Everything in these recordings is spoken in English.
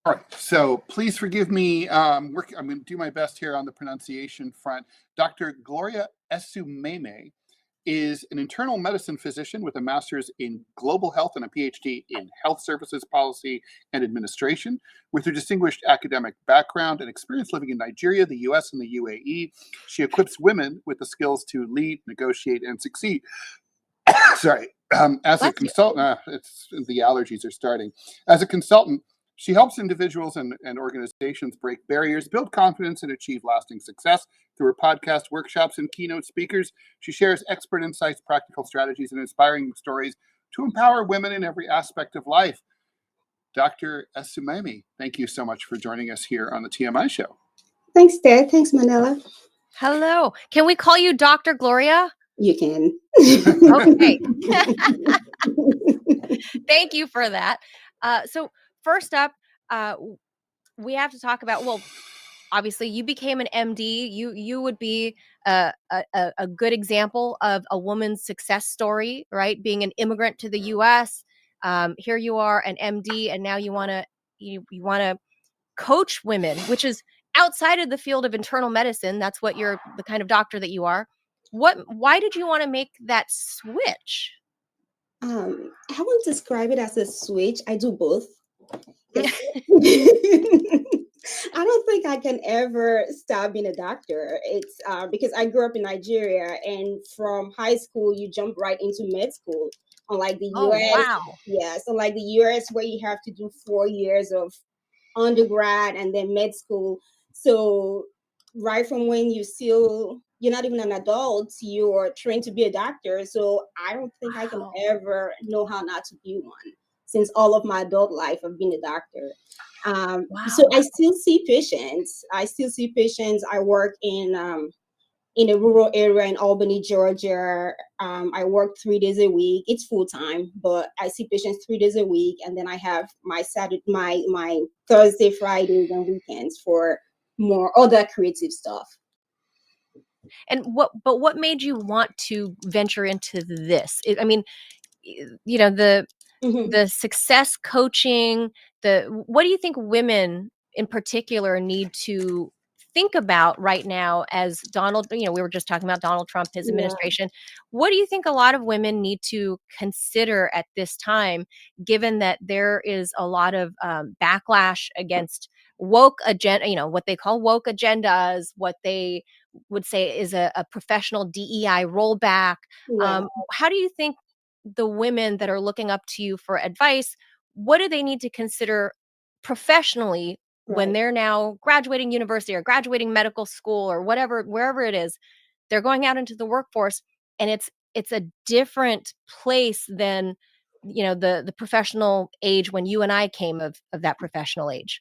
All right, so please forgive me. I'm going to do my best here on the pronunciation front. Dr. Gloria Esoimeme is an internal medicine physician with a master's in global health and a PhD in health services policy and administration. With her distinguished academic background and experience living in Nigeria, the US, and the UAE, she equips women with the skills to lead, negotiate, and succeed. Sorry. As a consultant, the allergies are starting. As a consultant, she helps individuals and organizations break barriers, build confidence, and achieve lasting success. Through her podcast, workshops, and keynote speakers, she shares expert insights, practical strategies, and inspiring stories to empower women in every aspect of life. Dr. Esoimeme, thank you so much for joining us here on the TMI Show. Thanks, Dad. Thanks, Manila. Hello. Can we call you Dr. Gloria? You can. Okay. Thank you for that. So first up, we have to talk about, well, obviously you became an MD. You would be a good example of a woman's success story, right? Being an immigrant to the U.S. Here you are, an MD, and now you want to coach women, which is outside of the field of internal medicine. That's what you're, the kind of doctor that you are. Why did you want to make that switch? I won't describe it as a switch. I do both. I don't think I can ever stop being a doctor. It's because I grew up in Nigeria, and from high school, you jump right into med school. Unlike the US, wow. Yes, unlike the US, where you have to do 4 years of undergrad and then med school. So right from when you're not even an adult, you're trained to be a doctor. So I don't think I can ever know how not to be one, since all of my adult life I've been a doctor. So I still see patients. I work in a rural area in Albany, Georgia. I work 3 days a week. It's full time, but I see patients 3 days a week, and then I have my Thursday, Fridays, and weekends for more other creative stuff. And what made you want to venture into this? I mean, you know, the success coaching, what do you think women in particular need to think about right now as we were just talking about Donald Trump, his administration. What do you think a lot of women need to consider at this time, given that there is a lot of backlash against woke agenda, what they call woke agendas, what they would say is a professional DEI rollback. How do you think the women that are looking up to you for advice, what do they need to consider professionally when they're now graduating university or graduating medical school or wherever it is, they're going out into the workforce, and it's a different place than, the professional age when you and I came of that professional age?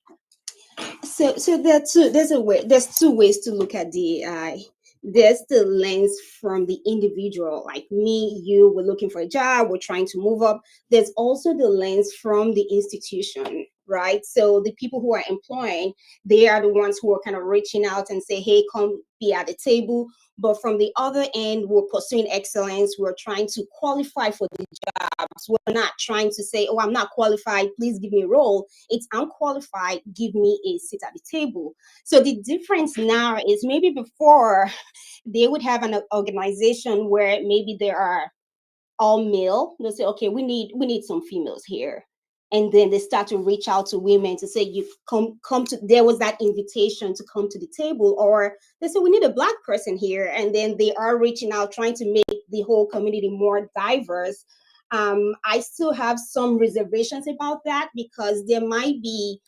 So there's two ways to look at DEI. There's the lens from the individual, like me, you, we're looking for a job, we're trying to move up. There's also the lens from the institution, right? So the people who are employing, they are the ones who are kind of reaching out and say, hey, come be at the table. But from the other end, we're pursuing excellence. We're trying to qualify for the jobs. We're not trying to say, oh, I'm not qualified, please give me a role. It's I'm qualified, give me a seat at the table. So the difference now is maybe before they would have an organization where maybe there are all male. They'll say, okay, we need some females here. And then they start to reach out to women to say, you come to, there was that invitation to come to the table, or they say, we need a Black person here. And then they are reaching out, trying to make the whole community more diverse. I still have some reservations about that, because there might be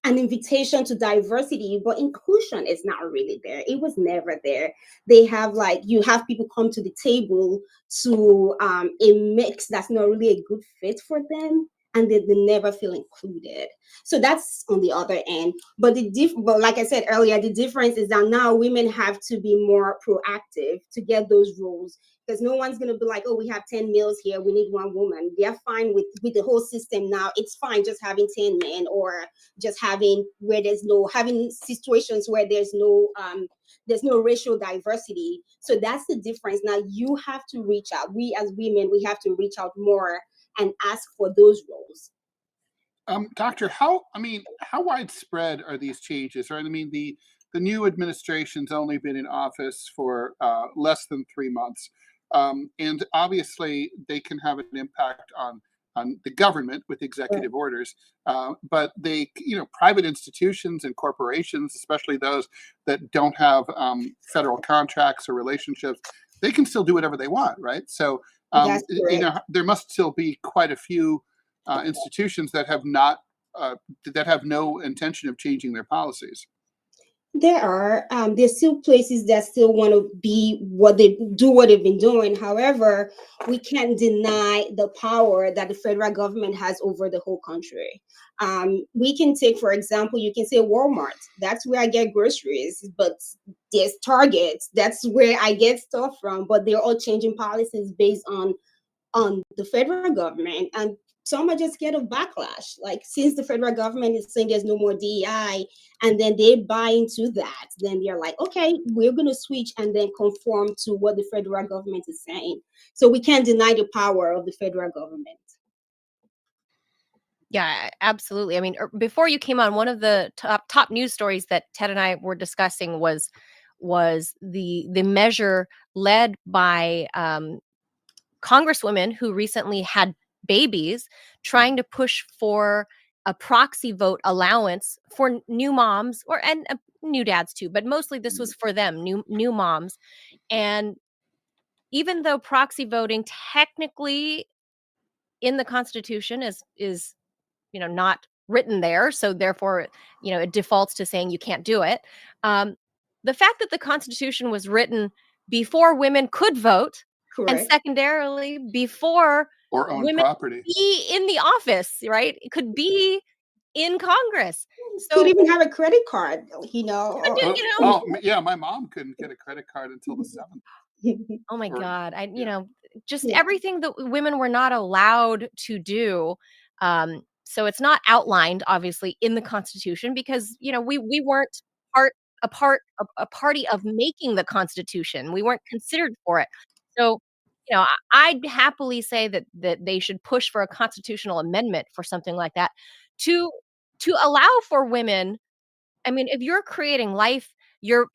an invitation to diversity, but inclusion is not really there. It was never there. They have you have people come to the table to a mix that's not really a good fit for them, and they never feel included. So that's on the other end. But but like I said earlier, the difference is that now women have to be more proactive to get those roles, because no one's going to be like, oh, we have 10 males here, we need 1 woman. They're fine with the whole system now. It's fine just having 10 men, or just having situations where there's no racial diversity. So that's the difference. Now you have to reach out. We as women, we have to reach out more and ask for those roles. Doctor, how widespread are these changes? Right, I mean, the new administration's only been in office for less than 3 months, and obviously they can have an impact on the government with executive orders. But private institutions and corporations, especially those that don't have federal contracts or relationships, they can still do whatever they want, right? So, That's correct. there must still be quite a few institutions that have not that have no intention of changing their policies. There's still places that still want to be what they do, what they've been doing. However, we can't deny the power that the federal government has over the whole country. We can take, for example, you can say Walmart. That's where I get groceries, but there's Target. That's where I get stuff from. But they're all changing policies based on the federal government, and some are just scared of backlash. Like, since the federal government is saying there's no more DEI, and then they buy into that, then they're like, okay, we're going to switch and then conform to what the federal government is saying. So we can't deny the power of the federal government. Yeah, absolutely. I mean, before you came on, one of the top news stories that Ted and I were discussing was the measure led by congresswomen who recently had babies, trying to push for a proxy vote allowance for new moms, and new dads too, but mostly this was for them, new moms. And even though proxy voting technically in the Constitution is not written there, so therefore it defaults to saying you can't do it. The fact that the Constitution was written before women could vote, and Correct. secondarily before Or own women property. be in the office, right? It could be in Congress. Could So even have a credit card, you know. Yeah, my mom couldn't get a credit card until the 7th. oh my Or God, yeah. Just Yeah. everything that women were not allowed to do. So it's not outlined, obviously, in the Constitution, because we weren't part a party of making the Constitution. We weren't considered for it. So I'd happily say that they should push for a constitutional amendment for something like that, to allow for women. I mean, if you're creating life, you're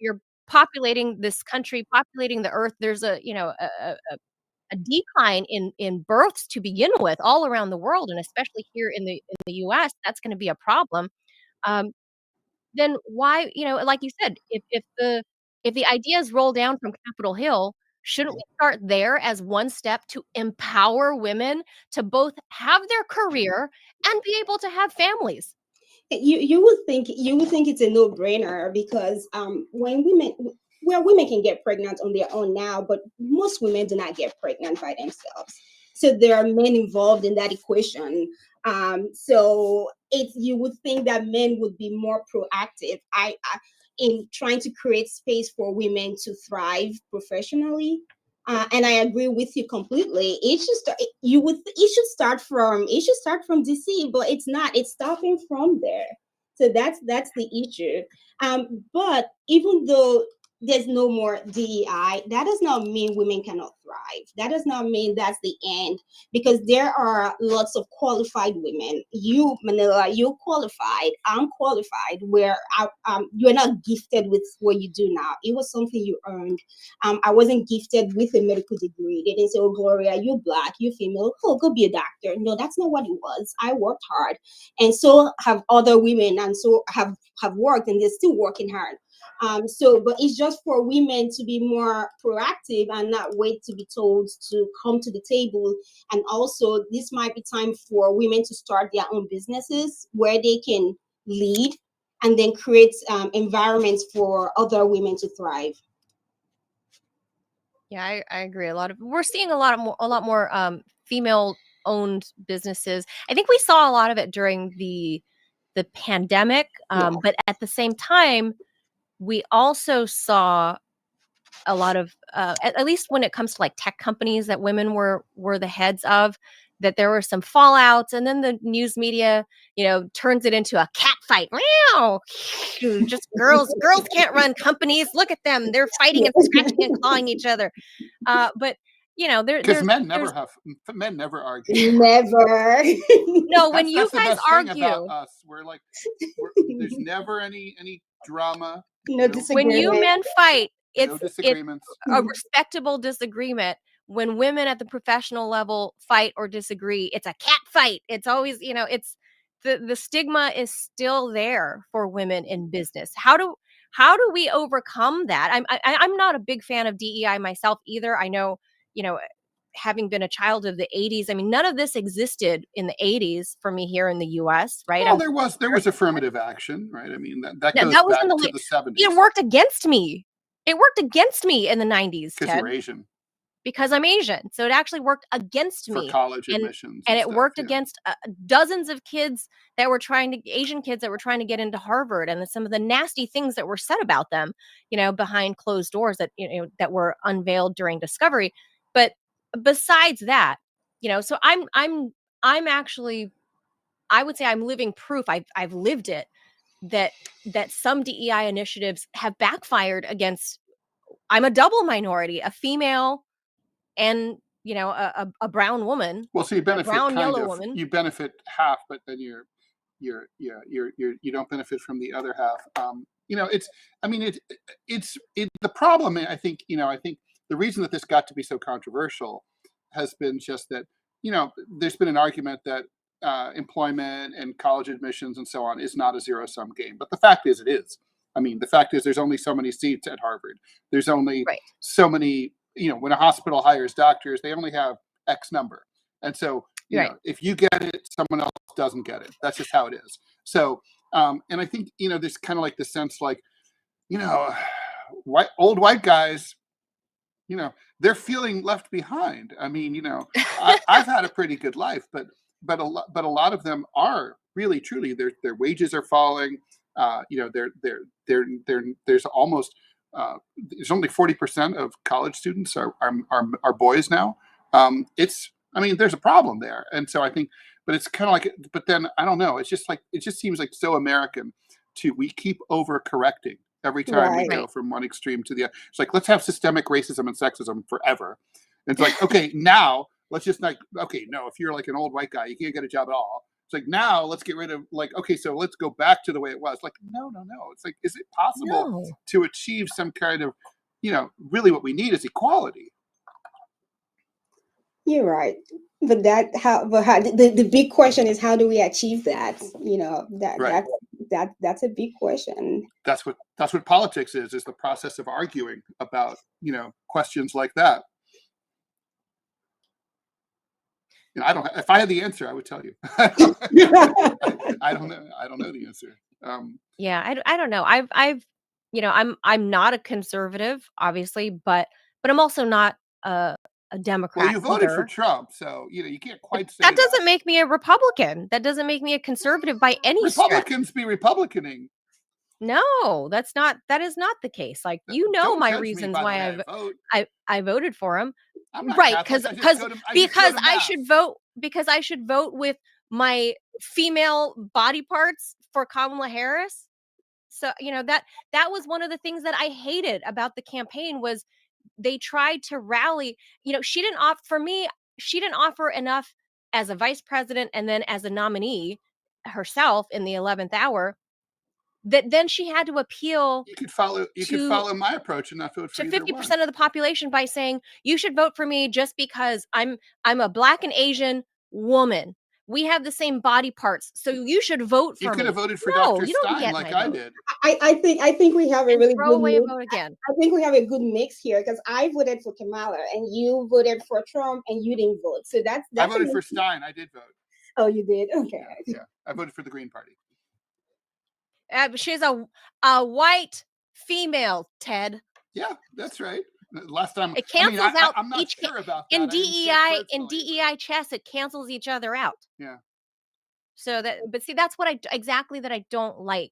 populating this country, populating the earth. There's a decline in births to begin with all around the world, and especially here in the US, that's gonna be a problem. Um, then why, like you said, if the ideas roll down from Capitol Hill, shouldn't we start there as one step to empower women to both have their career and be able to have families? You would think it's a no-brainer, because when women can get pregnant on their own now, but most women do not get pregnant by themselves, so there are men involved in that equation. So you would think that men would be more proactive, in trying to create space for women to thrive professionally. And I agree with you completely. It should start from DC, but it's not. It's starting from there. So that's the issue. But even though there's no more DEI, that does not mean women cannot thrive. That does not mean that's the end, because there are lots of qualified women. You, Manila, you're qualified. I'm qualified. You're not gifted with what you do now. It was something you earned. I wasn't gifted with a medical degree. They didn't say, "Oh, Gloria, you're black, you're female. Oh, go be a doctor." No, that's not what it was. I worked hard, and so have other women, and so have worked, and they're still working hard. But it's just for women to be more proactive and not wait to be told to come to the table. And also, this might be time for women to start their own businesses where they can lead and then create environments for other women to thrive. Yeah, I agree. We're seeing a lot more female owned businesses. I think we saw a lot of it during the pandemic, Yeah. but at the same time, we also saw a lot of at least when it comes to like tech companies that women were the heads of, that there were some fallouts, and then the news media turns it into a cat fight. Meow. Just girls can't run companies, look at them, they're fighting and scratching and clawing each other. But you know, Because men there's never argue. Never. no, when you That's the guys best thing argue, about us. There's never any drama. No when you disagreement. men fight, No it's disagreements. a respectable disagreement. When women at the professional level fight or disagree, it's a cat fight. It's always, you know, it's the stigma is still there for women in business. How do we overcome that? I'm not a big fan of DEI myself either. I know, you know, having been a child of the 80s, I mean, none of this existed in the 80s for me here in the US, right? Well, there was affirmative action, right? I mean, that Now, goes that was back in the to late, the 70s. it worked against me. It worked against me in the 90s, Because Ted, you're Asian. because I'm Asian. So it actually worked against For me. college And admissions. and it stuff, worked yeah. against dozens of kids that were Asian kids that were trying to get into Harvard, and some of the nasty things that were said about them, you know, behind closed doors that, you know, that were unveiled during discovery. But besides that, you know, so I'm actually, I would say I'm living proof. I've lived it, that some DEI initiatives have backfired against. I'm a double minority, a female and, you know, a brown woman, Well, so you a benefit brown kind yellow of. woman. You benefit half, but then you don't benefit from the other half. You know, it's. I mean, it's the problem. I think, you know, I think the reason that this got to be so controversial has been just that, you know, there's been an argument that employment and college admissions and so on is not a zero-sum game, but the fact is it is. I mean, the fact is there's only so many seats at Harvard. There's only Right. so many. You know, when a hospital hires doctors, they only have X number, and so, you Right. know, if you get it, someone else doesn't get it. That's just how it is. So, and I think, you know, there's kind of like the sense, like, you know, old white guys, you know, they're feeling left behind. I mean, you know, I've had a pretty good life, but a lot of them are really truly their wages are falling. You know, there's almost there's only 40% of college students are boys now. I mean, there's a problem there, and so I think, but it's kind of like, but then I don't know. It's just like, it just seems like so American we keep overcorrecting every time we Right. go from one extreme to the other. It's like, let's have systemic racism and sexism forever. And it's like, okay, now let's just like, okay, no, if you're like an old white guy, you can't get a job at all. It's like, now let's get rid of, like, okay, so let's go back to the way it was. Like, no. It's like, is it possible No. to achieve some kind of, you know, really what we need is equality? You're right. But the big question is, how do we achieve that? You know, Right. that's a big question. That's what politics is the process of arguing about, you know, questions like that. You know, if I had the answer, I would tell you. I don't know the answer. Yeah, I don't know. I've you know, I'm not a conservative, obviously, but I'm also not a Democrat Well, you voted for either. Trump, so, you know, you can't quite say That doesn't make me a Republican. That doesn't make me a conservative by any stretch. Republicans be Republicaning. No, that is not the case. Like, you know, Don't my judge me reasons by the why way I vote. I voted for him. I'm not Right, Catholic. because I mass. should vote with my female body parts for Kamala Harris. So, you know, that was one of the things that I hated about the campaign was they tried to rally. You know, she didn't offer enough as a vice president and then as a nominee herself in the 11th hour, that then she had to appeal You could follow my approach and not vote for to either 50% one. of the population by saying you should vote for me just because I'm a Black and Asian woman. We have the same body parts, so you should vote for me. You could have voted for No, Dr. you don't Stein get like my I vote. did. I think we have a And really throw good away a mix. vote again. I think we have a good mix here, because I voted for Kamala and you voted for Trump and you didn't vote. So that's I voted for Stein. I did vote. Oh, you did? Okay. Yeah. I voted for the Green Party. She's a white female, Ted. Yeah, that's right. Last time It cancels out I'm not each sure about that. in I didn't say it personally, DEI chess. It cancels each other out. Yeah. So but see, that's what I don't like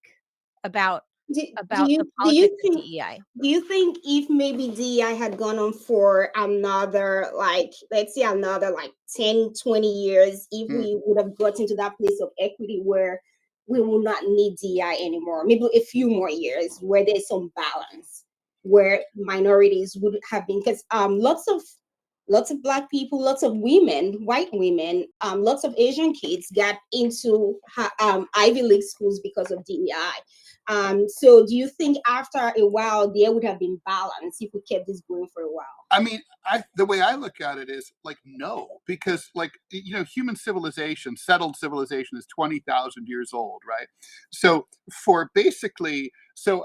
about Do the you politics of think DEI. do you think if maybe DEI had gone on for another, like, let's say another like 10, 20 years, if we would have gotten to that place of equity where we will not need DEI anymore, maybe a few more years where there's some balance, where minorities would have been, because lots of lots of Black people, lots of women, white women, lots of Asian kids got into Ivy League schools because of DEI. So do you think after a while there would have been balance if we kept this going for a while? I mean, the way I look at it is like, no, because like, human civilization, settled civilization is 20,000 years old, right? So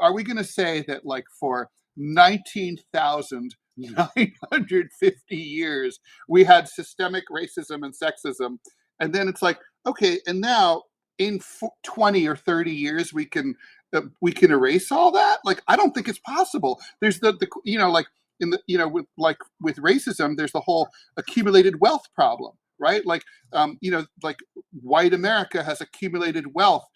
are we going to say that like for 19,950 years, we had systemic racism and sexism. And then it's like, okay, and now in 20 or 30 years, we can erase all that? Like, I don't think it's possible. There's like, with racism, there's the whole accumulated wealth problem, right? Like, like white America has accumulated wealth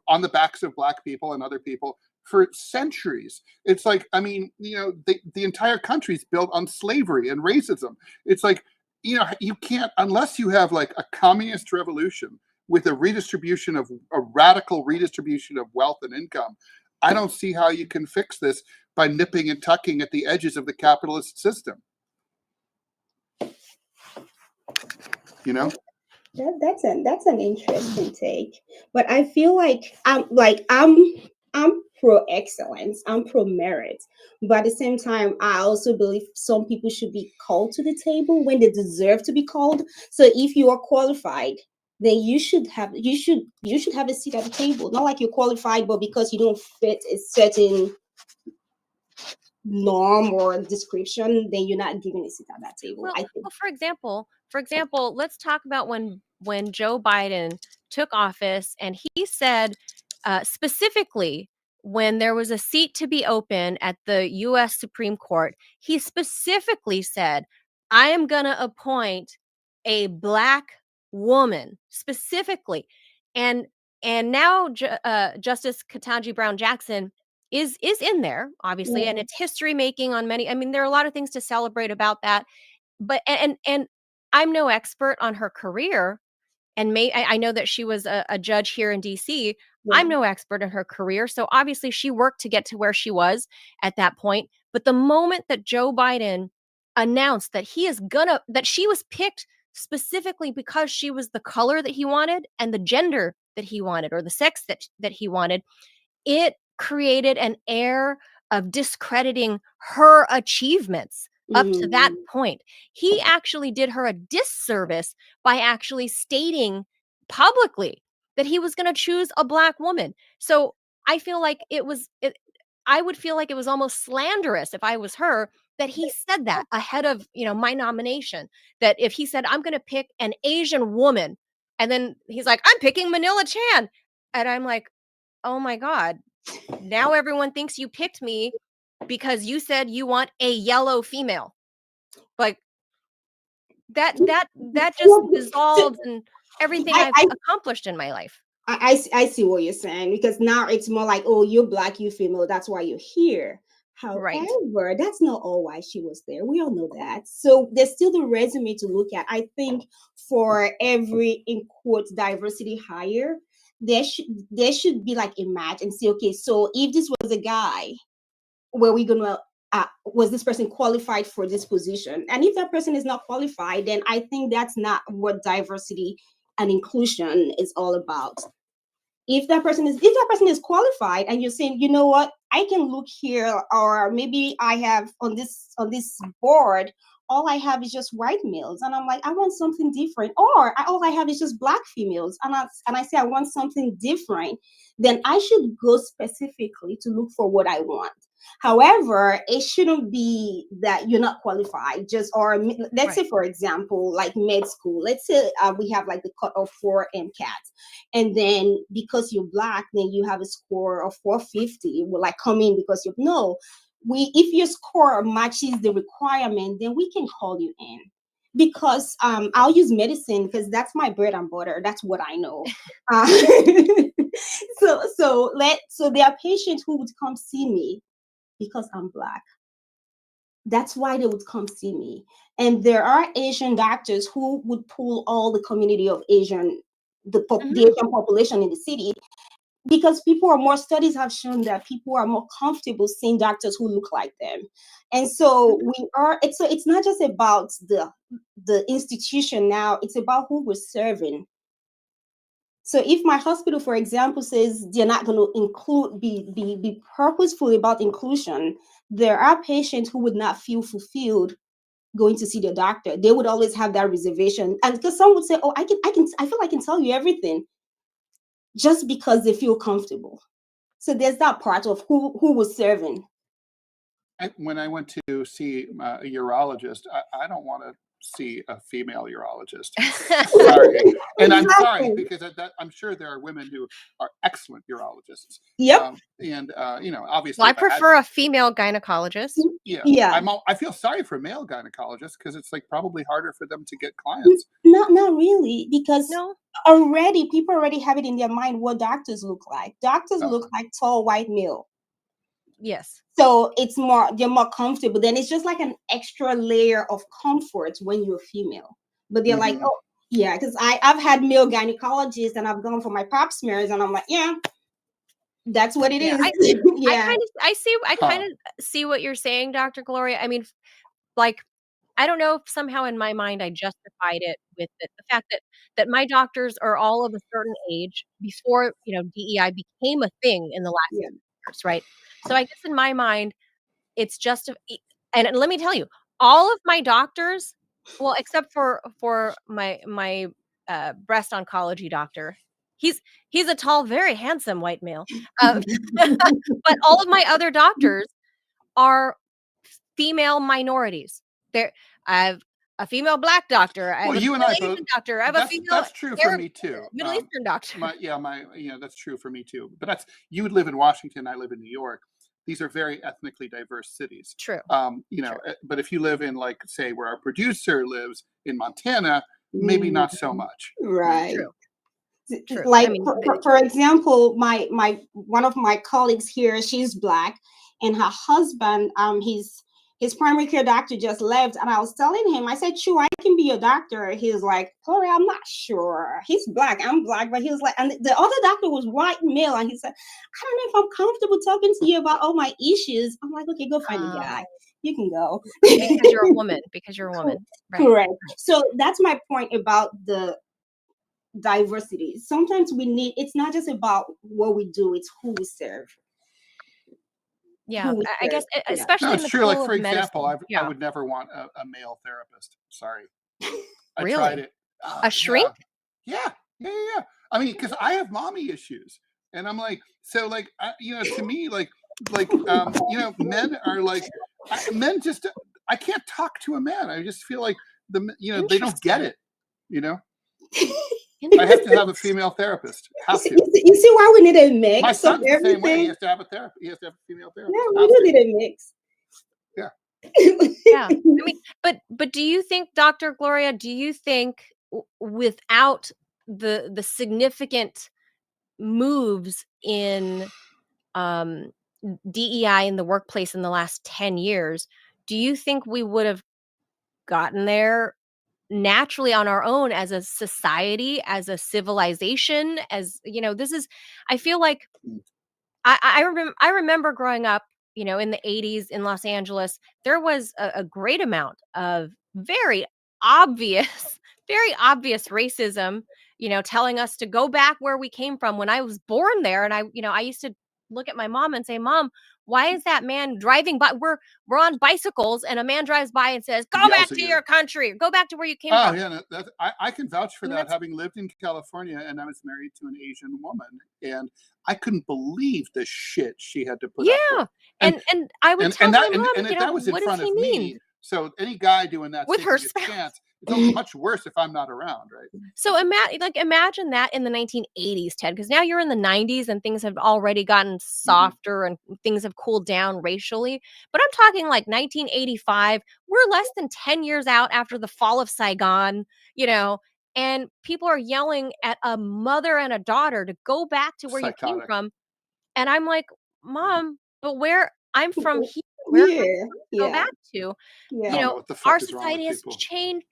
on the backs of Black people and other people for centuries. It's like, I mean, the entire country's built on slavery and racism. It's like, you can't, unless you have like a communist revolution with a radical redistribution of wealth and income, I don't see how you can fix this by nipping and tucking at the edges of the capitalist system. That's an interesting take, but I feel like I'm pro excellence, I'm pro merit, but at the same time, I also believe some people should be called to the table when they deserve to be called. So if you are qualified, then you should have a seat at the table. Not like you're qualified, but because you don't fit a certain norm or description, then you're not given a seat at that table. Well, I think. for example, let's talk about when Joe Biden took office, and he said specifically when there was a seat to be open at the U.S. Supreme Court, he specifically said, "I am going to appoint a Black woman," specifically, and now Justice Ketanji Brown Jackson is in there, obviously, and it's history making on many. I mean, there are a lot of things to celebrate about that, but and I'm no expert on her career, and I know that she was a judge here in DC. I'm no expert in her career, so obviously she worked to get to where she was at that point. But the moment that Joe Biden announced that that she was picked specifically because she was the color that he wanted and the gender that he wanted, or the sex that he wanted, it created an air of discrediting her achievements up to that point. He actually did her a disservice by actually stating publicly that he was going to choose a Black woman. So I feel like I would feel like it was almost slanderous if I was her that he said that ahead of, my nomination, that if he said, "I'm going to pick an Asian woman," and then he's like, "I'm picking Manila Chan." And I'm like, oh my God, now everyone thinks you picked me because you said you want a yellow female. Like that just dissolves and everything I've accomplished in my life. I see what you're saying, because now it's more like, oh, you're Black, you're female, that's why you're here. However, that's not all why she was there. We all know that. So there's still the resume to look at. I think for every, in quotes, diversity hire, there should be like a match and say, okay, so if this was a guy, were we gonna was this person qualified for this position? And if that person is not qualified, then I think that's not what diversity and inclusion is all about. If that person is qualified and you're saying, you know what, I can look here, or maybe I have on this board, all I have is just white males, and I'm like, I want something different, or all I have is just Black females, and I say I want something different, then I should go specifically to look for what I want. However, it shouldn't be that you're not qualified. Or let's say, for example, like med school. Let's say we have like the cutoff for MCAT, and then because you're Black, then you have a score of 450. Will like come in because if your score matches the requirement, then we can call you in. Because I'll use medicine because that's my bread and butter. That's what I know. So there are patients who would come see me because I'm Black. That's why they would come see me. And there are Asian doctors who would pull all the community of the Asian population in the city because studies have shown that people are more comfortable seeing doctors who look like them. And so it's not just about the institution now, it's about who we're serving. So if my hospital, for example, says they're not going to be purposeful about inclusion, there are patients who would not feel fulfilled going to see their doctor. They would always have that reservation. And because some would say, oh, I feel I can tell you everything, just because they feel comfortable. So there's that part of who was serving. When I went to see a urologist, I don't want to see a female urologist. Sorry. And I'm sorry, because I'm sure there are women who are excellent urologists. Yep. Obviously. Well, I prefer a female gynecologist. Yeah. I feel sorry for male gynecologists because it's like probably harder for them to get clients. Not really, because people already have it in their mind what doctors look like. Doctors look like tall white male. Yes. So they're more comfortable. Then it's just like an extra layer of comfort when you're female. But they're like, oh yeah, because I've had male gynecologists and I've gone for my pap smears and I'm like, yeah, that's what it is. I kind of see what you're saying, Dr. Gloria. I mean, like, I don't know if somehow in my mind I justified it with the fact that my doctors are all of a certain age before, DEI became a thing in the last years, right? So I guess in my mind, it's just, and let me tell you, all of my doctors, well, except for my breast oncology doctor, he's a tall, very handsome white male, but all of my other doctors are female minorities. I have a female Black doctor. I have a female Asian doctor. I have a female. That's true for me too. Middle Eastern doctor. That's true for me too. But you would live in Washington. I live in New York. These are very ethnically diverse cities. True. True. But if you live in, like, say, where our producer lives in Montana, maybe not so much. Right. True. Like, for example, my one of my colleagues here, she's Black, and her husband, his primary care doctor just left, and I was telling him, I said, sure, I can be your doctor. He was like, Gloria, I'm not sure. He's Black, I'm Black, but he was like, and the other doctor was white male, and he said, I don't know if I'm comfortable talking to you about all my issues. I'm like, okay, go find a guy. You can go. Because you're a woman. Right. Correct. So that's my point about the diversity. Sometimes it's not just about what we do, it's who we serve. Yeah, I guess especially in the true. Like, for example, I would never want a male therapist. Sorry. I really? tried it. A shrink? Yeah. I mean, because I have mommy issues, and I'm like, so, like, to me, men are like, men just, I can't talk to a man. I just feel like they don't get it. I have to have a female therapist. Have to. You see why we need a mix? My son's the same way. He has to have a therapist. He has to have a female therapist. Yeah, we do need a mix. Yeah. Yeah. I mean, but do you think, Dr. Gloria, without the significant moves in DEI in the workplace in the last 10 years, do you think we would have gotten there naturally on our own as a society, as a civilization, I feel like I remember growing up, in the 80s in Los Angeles, there was a great amount of very obvious racism, telling us to go back where we came from when I was born there. And I used to look at my mom and say, Mom, why is that man driving by? We're on bicycles and a man drives by and says, go back to your country, go back to where you came from. Yeah, I can vouch for that, having lived in California, and I was married to an Asian woman, and I couldn't believe the shit she had to put up with. And I would tell my mom, and that was in front of me. So any guy doing that with her chance, it's much worse if I'm not around, right? So imagine that in the 1980s, Ted, because now you're in the 90s and things have already gotten softer and things have cooled down racially. But I'm talking like 1985. We're less than 10 years out after the fall of Saigon, and people are yelling at a mother and a daughter to go back to where you came from. And I'm like, Mom, but where I'm from here, where can I go back to? Our society has changed.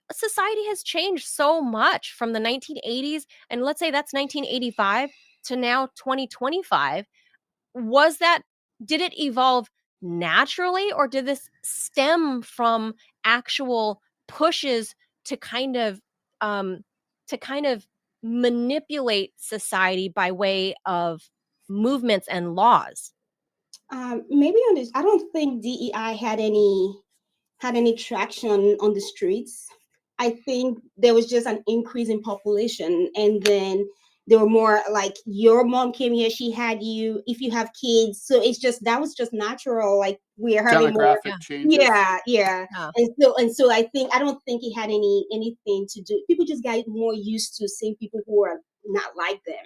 Society has changed so much from the 1980s, and let's say that's 1985 to now 2025, did it evolve naturally, or did this stem from actual pushes to kind of um, manipulate society by way of movements and laws? Maybe on this, I don't think DEI had any traction on the streets. I think there was just an increase in population, and then there were more like your mom came here, she had you. If you have kids, so it's just that was just natural. Like we are having more. Demographic changes. Yeah, yeah. Yeah. And so I don't think it had anything to do. People just got more used to seeing people who are not like them.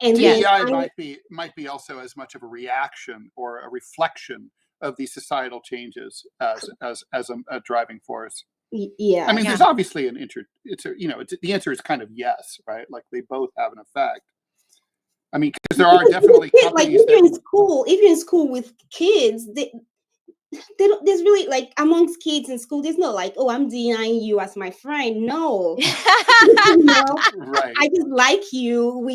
And then DEI might be also as much of a reaction or a reflection of these societal changes as a driving force. yeah. I mean, Yeah. there's obviously the answer is kind of yes, right? Like they both have an effect. I mean, because there are definitely like companies if you're in that school, with kids, they don't, there's really like amongst kids in school, there's no like, oh, I'm denying you as my friend. No, you know, right. I just like you.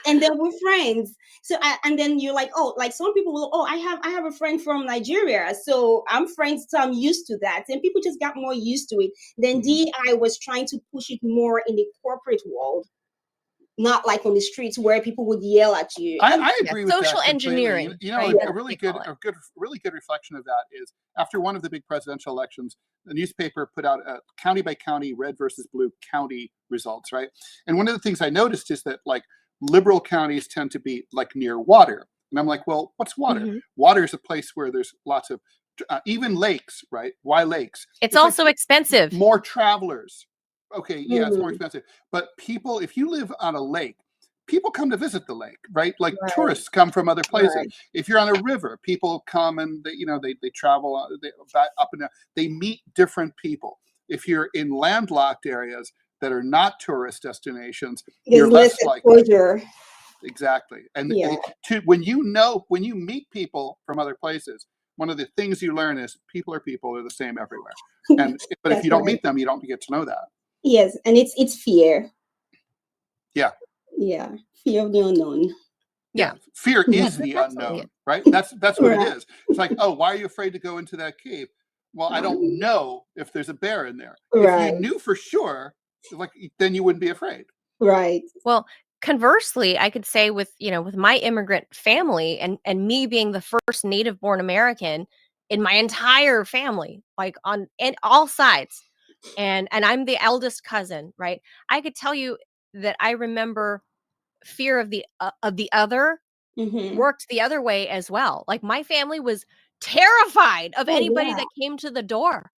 And then we're friends. So and then you're like, oh, like some people will, oh, I have a friend from Nigeria, so I'm friends, so I'm used to that. And people just got more used to it. Then DEI was trying to push it more in the corporate world, not like on the streets where people would yell at you. I agree with social that completely. engineering, You know, right? a really good reflection of that is after one of the big presidential elections, the newspaper put out a county by county red versus blue county results, right? And one of the things I noticed is that like liberal counties tend to be like near water, and I'm like, well, what's water? Mhm. Water is a place where there's lots of even lakes, right? Why lakes? It's like also expensive. more travelers. Okay, yeah, it's more Mhm. expensive. But people, if you live on a lake, people come to visit the lake, right? Like Right. tourists come from other places. Right. If you're on a river, people come and they travel up and down. They meet different people. If you're in landlocked areas that are not tourist destinations, There's you're less less likely. exposure. Exactly. And Yeah. when you meet people from other places, one of the things you learn is people are people. They're the same everywhere. But if That's you don't right. meet them, you don't get to know that. Yes, and it's fear. Yeah. Yeah, fear of the unknown. Yeah. Fear Yeah. is the That's absolutely unknown, it. right? That's what it Right. is. It's like, oh, why are you afraid to go into that cave? Well, I don't know if there's a bear in there. If Right. you knew for sure, like then you wouldn't be afraid. Right. Well, conversely, I could say with my immigrant family and me being the first native born American in my entire family, like on all sides, and I'm the eldest cousin, right? I could tell you that I remember fear of the other Mm-hmm. worked the other way as well. Like my family was terrified of Oh, anybody yeah. that came to the door.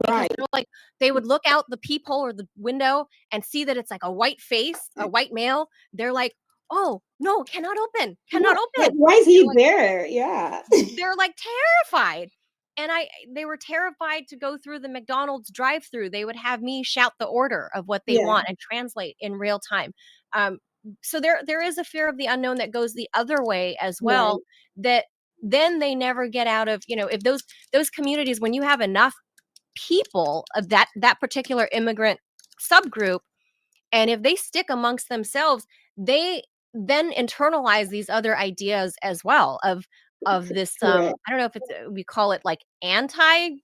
Because Right. they're like, they would look out the peephole or the window and see that it's like a white face, a white male. They're like, oh no, cannot open, cannot Like, open. why is They're he like, there? Yeah. they're like terrified. And they were terrified to go through the McDonald's drive-through. They would have me shout the order of what they Yeah. want and translate in real time. So there is a fear of the unknown that goes the other way as Right. well. That then they never get out of, if those communities, when you have enough people of that particular immigrant subgroup, and if they stick amongst themselves, they then internalize these other ideas as well of this Correct. I don't know if it's we call it like anti-racism,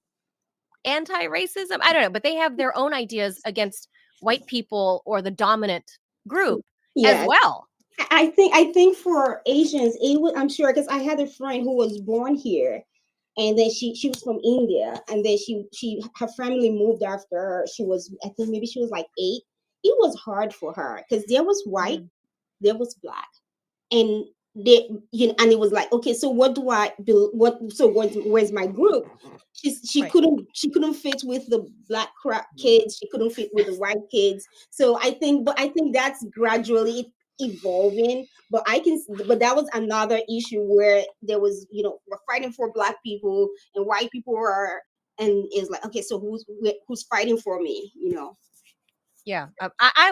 I don't know, but they have their own ideas against white people or the dominant group as Yeah. well. I think for Asians, it would, I'm sure, because I had a friend who was born here, and then she was from India, and then her family moved after her. She was, I think maybe she was like 8. It was hard for her because there was white, there was black, and they, and it was like, okay, so what do I do? Where's my group? She Right. couldn't fit with the black kids. She couldn't fit with the white kids. So I think that's gradually evolving. But that was another issue where there was, we're fighting for black people and white people are, and it's like, okay, so who's fighting for me? Yeah.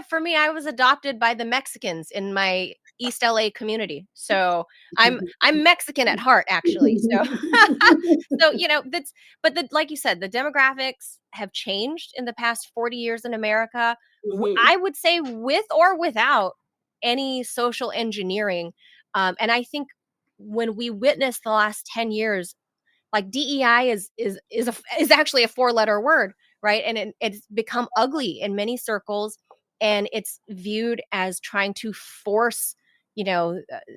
For me, I was adopted by the Mexicans in my East LA community. So I'm Mexican at heart, actually. So like you said, the demographics have changed in the past 40 years in America. Mhm. I would say with or without any social engineering. And I think when we witness the last 10 years, like DEI is actually a 4-letter word, right? And it's become ugly in many circles, and it's viewed as trying to force,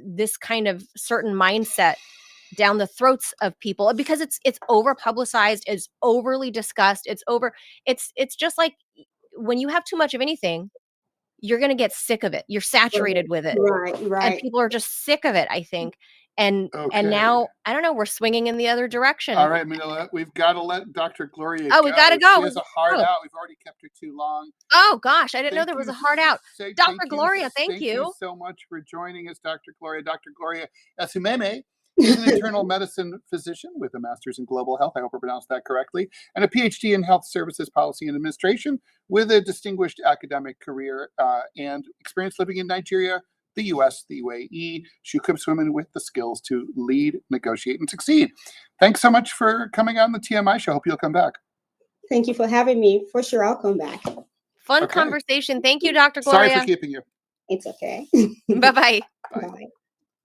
this kind of certain mindset down the throats of people, because it's over publicized, it's overly discussed, it's just like when you have too much of anything, you're going to get sick of it. You're saturated with it. Right, And right. people are just sick of it, I think. And Okay. now, I don't know, we're swinging in the other direction. All right, Manila, we've got to let Dr. Gloria Oh, we gotta go. She has a hard out. We've already kept her too long. Oh gosh, I didn't know there was a hard out. Thank Dr. Gloria, thank you. Thank you so much for joining us, Dr. Gloria. Dr. Gloria Esoimeme is an internal medicine physician with a master's in global health, I hope I pronounced that correctly, and a PhD in health services policy and administration, with a distinguished academic career and experience living in Nigeria, the US, the UAE. She equips women with the skills to lead, negotiate, and succeed. Thanks so much for coming on the TMI Show. Hope you'll come back. Thank you for having me. For sure, I'll come back. Fun conversation. Thank you, Dr. Gloria. Sorry for keeping you. It's okay. Bye-bye. Bye. Bye.